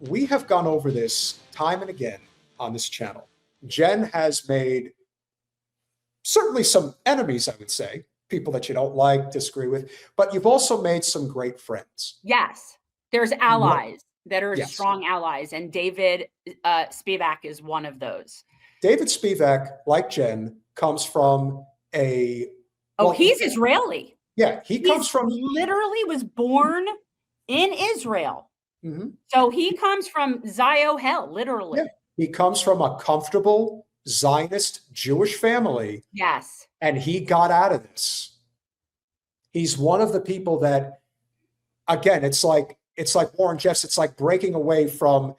We have gone over this time and again on this channel. Jen has made certainly some enemies, I would say, people that you don't like, disagree with, but you've also made some great friends. Yes, there's allies that are Yes. strong allies, and David Spevak is one of those. David Spevak, like Jen, comes from a... well, he's Israeli. Yeah, he comes from... literally was born in Israel. Mm-hmm. So he comes from Zio hell, literally. Yeah. He comes from a comfortable Zionist Jewish family. Yes. And he got out of this. He's one of the people that, again, it's like Warren Jeffs, it's like breaking away from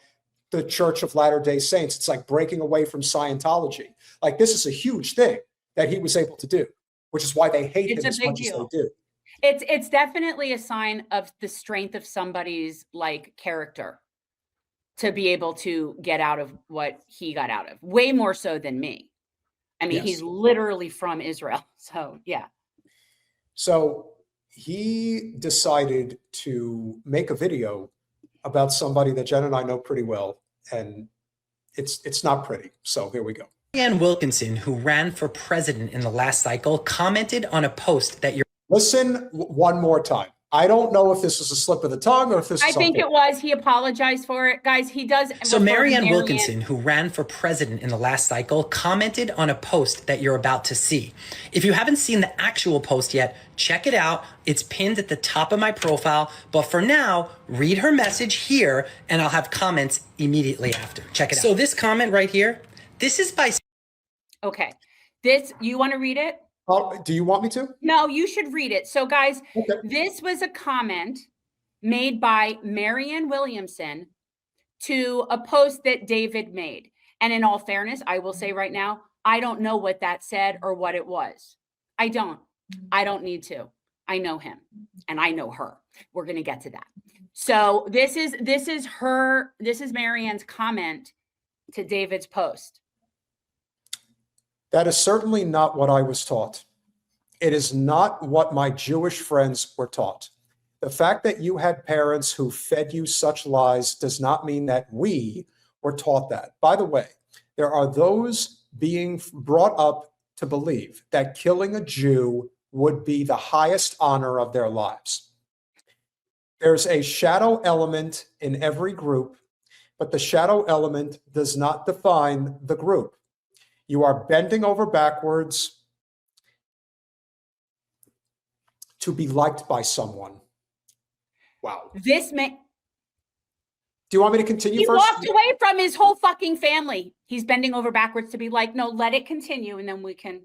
the Church of Latter-day Saints. It's like breaking away from Scientology. Like, this is a huge thing that he was able to do, which is why they hate him as much as they do. It's definitely a sign of the strength of somebody's like character to be able to get out of what he got out of, way more so than me. I mean, yes. He's literally from Israel. So, yeah. So he decided to make a video about somebody that Jen and I know pretty well, and it's not pretty. So here we go. Marianne Williamson, who ran for president in the last cycle, commented on a post that you're... Listen one more time. I don't know if this was a slip of the tongue or if this. I think it was. He apologized for it, guys. He does. So Marianne Williamson, who ran for president in the last cycle, commented on a post that you're about to see. If you haven't seen the actual post yet, check it out. It's pinned at the top of my profile. But for now, read her message here, and I'll have comments immediately after. Check it out. So this comment right here, this is by... Okay. This, you want to read it? Do you want me to? No, you should read it. So guys, okay. This was a comment made by Marianne Williamson to a post that David made. And in all fairness, I will say right now, I don't know what that said or what it was. I don't need to. I know him and I know her. We're going to get to that. So this is Marianne's comment to David's post. That is certainly not what I was taught. It is not what my Jewish friends were taught. The fact that you had parents who fed you such lies does not mean that we were taught that. By the way, there are those being brought up to believe that killing a Jew would be the highest honor of their lives. There's a shadow element in every group, but the shadow element does not define the group. You are bending over backwards to be liked by someone. Wow. This may... Do you want me to continue he first? He walked away from his whole fucking family. He's bending over backwards to be like, no, let it continue and then we can...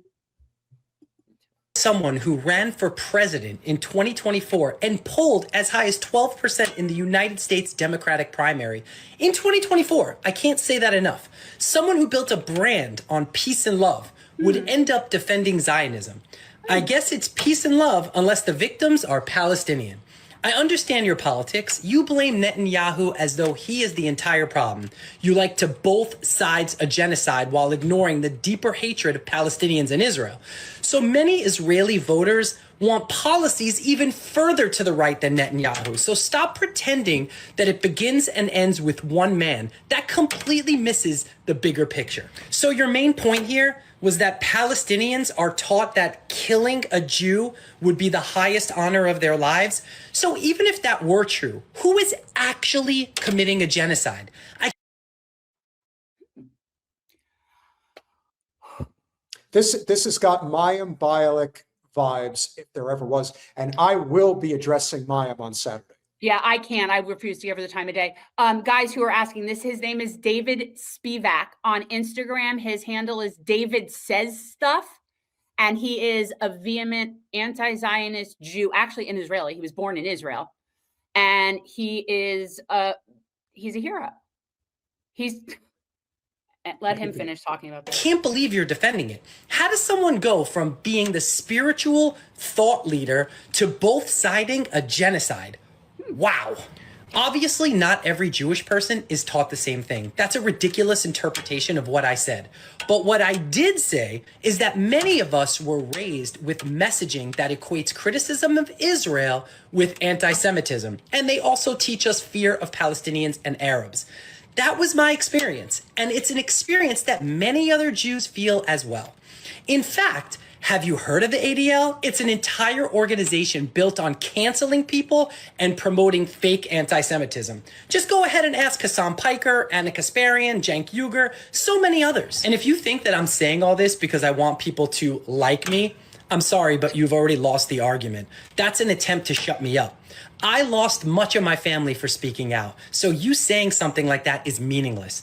Someone who ran for president in 2024 and polled as high as 12% in the United States Democratic primary in 2024. I can't say that enough. Someone who built a brand on peace and love would end up defending Zionism. I guess it's peace and love unless the victims are Palestinian. I understand your politics. You blame Netanyahu as though he is the entire problem. You like to both sides a genocide while ignoring the deeper hatred of Palestinians and Israel. So many Israeli voters want policies even further to the right than Netanyahu. So stop pretending that it begins and ends with one man. That completely misses the bigger picture. So your main point here was that Palestinians are taught that killing a Jew would be the highest honor of their lives. So even if that were true, who is actually committing a genocide? This has got Mayim Bialik vibes, if there ever was, and I will be addressing Mayim on Saturday. Yeah, I can. I refuse to give her the time of day. Guys who are asking this, his name is David Spevak on Instagram. His handle is David Says Stuff, and he is a vehement anti-Zionist Jew, actually an Israeli. He was born in Israel, and he's a hero. Let him finish talking about that. I can't believe you're defending it. How does someone go from being the spiritual thought leader to both siding a genocide? Wow. Obviously, not every Jewish person is taught the same thing. That's a ridiculous interpretation of what I said. But what I did say is that many of us were raised with messaging that equates criticism of Israel with anti-Semitism. And they also teach us fear of Palestinians and Arabs. That was my experience. And it's an experience that many other Jews feel as well. In fact, have you heard of the ADL? It's an entire organization built on canceling people and promoting fake anti-Semitism. Just go ahead and ask Hassam Piker, Anna Kasparian, Cenk Uygur, so many others. And if you think that I'm saying all this because I want people to like me, I'm sorry, but you've already lost the argument. That's an attempt to shut me up. I lost much of my family for speaking out, so you saying something like that is meaningless.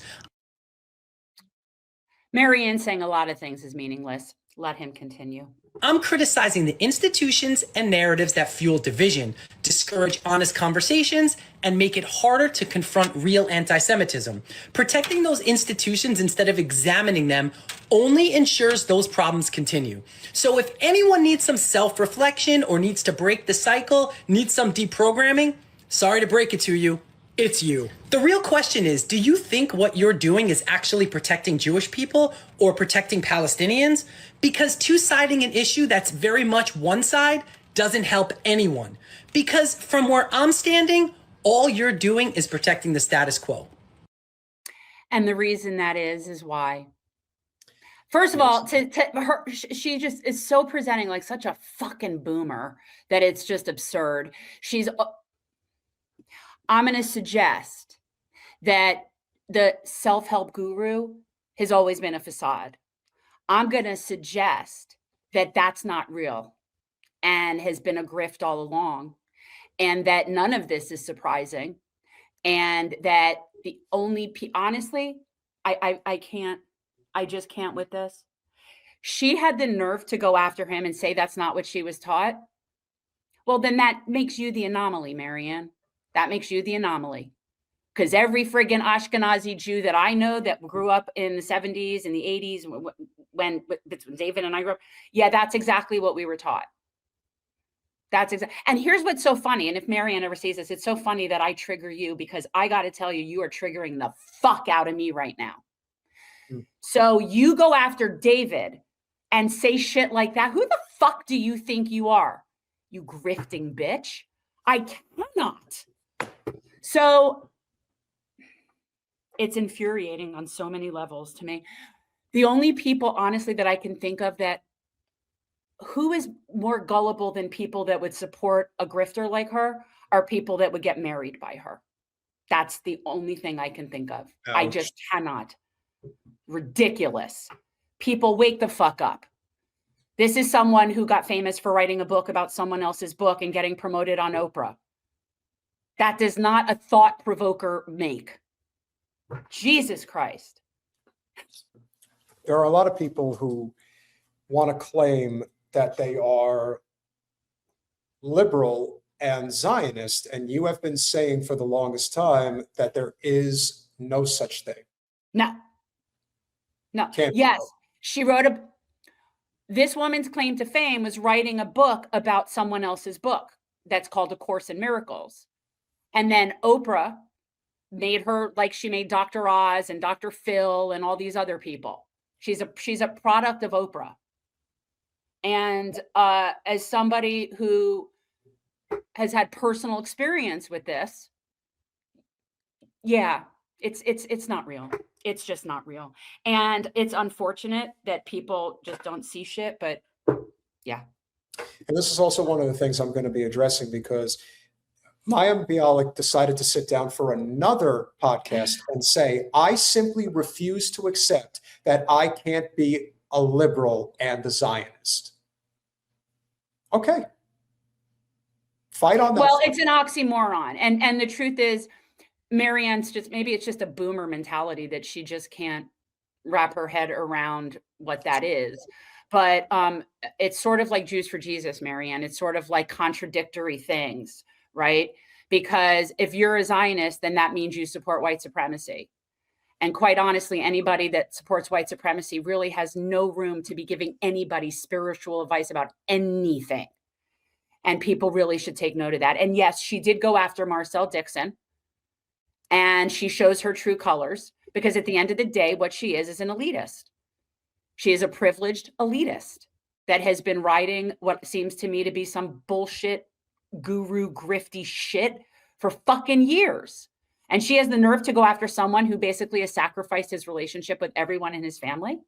Marianne saying a lot of things is meaningless. Let him continue. I'm criticizing the institutions and narratives that fuel division, discourage honest conversations, and make it harder to confront real anti-Semitism. Protecting those institutions instead of examining them only ensures those problems continue. So if anyone needs some self-reflection or needs to break the cycle, needs some deprogramming, sorry to break it to you, it's you. The real question is, do you think what you're doing is actually protecting Jewish people or protecting Palestinians? Because two-siding an issue that's very much one side doesn't help anyone. Because from where I'm standing, all you're doing is protecting the status quo. And the reason that is why. First of all, she just is so presenting like such a fucking boomer that it's just absurd. I'm going to suggest that the self-help guru has always been a facade. I'm going to suggest that that's not real and has been a grift all along, and that none of this is surprising, and that the only, honestly, I just can't with this. She had the nerve to go after him and say that's not what she was taught. Well, then that makes you the anomaly, Marianne. That makes you the anomaly. Because every friggin' Ashkenazi Jew that I know that grew up in the 70s and the 80s, when David and I grew up, yeah, that's exactly what we were taught. And here's what's so funny. And if Marianne ever sees this, it's so funny that I trigger you, because I got to tell you, you are triggering the fuck out of me right now. So you go after David and say shit like that. Who the fuck do you think you are? You grifting bitch. I cannot. So it's infuriating on so many levels to me. The only people, honestly, that I can think of that who is more gullible than people that would support a grifter like her are people that would get married by her. That's the only thing I can think of. Ouch. I just cannot. Ridiculous. People, wake the fuck up. This is someone who got famous for writing a book about someone else's book and getting promoted on Oprah. That does not a thought provoker make. Jesus Christ. There are a lot of people who want to claim that they are liberal and Zionist, and you have been saying for the longest time that there is no such thing. No. Yes, she wrote this woman's claim to fame was writing a book about someone else's book that's called A Course in Miracles. And then Oprah made her like she made Dr. Oz and Dr. Phil and all these other people. She's a product of Oprah. And as somebody who has had personal experience with this, yeah, it's not real. It's just not real. And it's unfortunate that people just don't see shit, but yeah. And this is also one of the things I'm going to be addressing, because Mayim Bialik decided to sit down for another podcast and say, I simply refuse to accept that I can't be a liberal and a Zionist. Okay. Fight on that. Well, it's an oxymoron. And the truth is, Marianne's maybe it's just a boomer mentality that she just can't wrap her head around what that is. But it's sort of like Jews for Jesus, Marianne. It's sort of like contradictory things, right? Because if you're a Zionist, then that means you support white supremacy. And quite honestly, anybody that supports white supremacy really has no room to be giving anybody spiritual advice about anything. And people really should take note of that. And yes, she did go after Marcel Dixon, and she shows her true colors, because at the end of the day, what she is an elitist. She is a privileged elitist that has been writing what seems to me to be some bullshit, guru, grifty shit for fucking years. And she has the nerve to go after someone who basically has sacrificed his relationship with everyone in his family.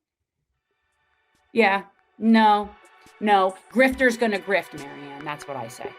Yeah, no. Grifter's gonna grift, Marianne. That's what I say.